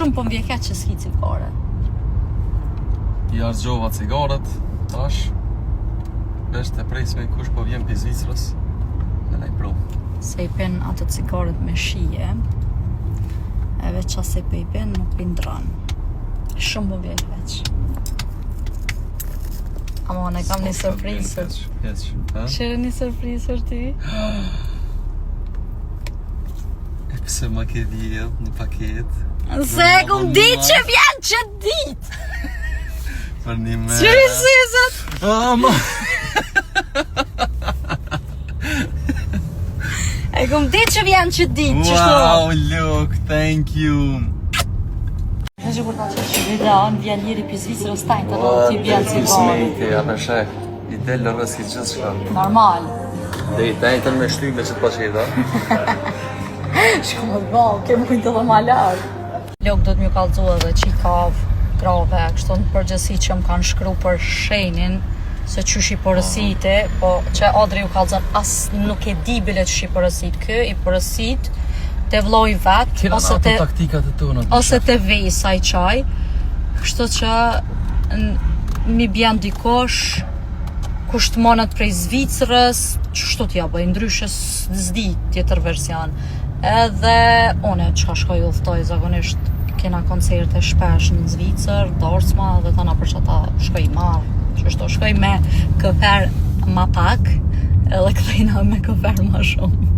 Shumë po m'vje keq që s'ki cigare. I arzgjova cigaret, tash. Vesh të presme kush po vjen për Zvicrës. Me laj pro. Se i pen ato cigaret me shije. E veç ase pe i pen nuk pindran. Shumë po m'vje keq. Ama ne kam një surprizë. Që një surprizë është ti? E pëse ma ke dhjel një paket? Se e kum ditë që vjen që ditë! Për një me... Qërësizët! Ama! E kum ditë që vjen që ditë, që shto? Wow, look, thank you! Në që kur ta që videon, vjen njëri për Zvicrës tajnë të do t'i vjen cigare. Smejti, a me shek. I del lërës i gjithë shka. Normal. Dhe i tajtën me shtyme që t'pa qeda. Shko më bëllë, kemë kujtë edhe ma larë. Lok do t'mju kalëzu edhe qikavë, grave, kështu në përgjësi që më kanë shkru për shenin, se qysh i porësite, po që Adri ju kalëzën as nuk e di bile qysh i porësit. Kë i porësit te vloj vet, ose te vej saj qaj, kështu që mi bjen dikosh, kusht monet prej Zvicrës, qështu t'ja bëj, ndryshe s'di tjetër version. Edhe une qka shkoj udhtoj zakonisht, kena koncerte shpesh në Zvicër, Dortsma, dhe tana për që ta shkoj marë, qështu shkoj me këfer ma pak, edhe këthejna me këfer ma shumë.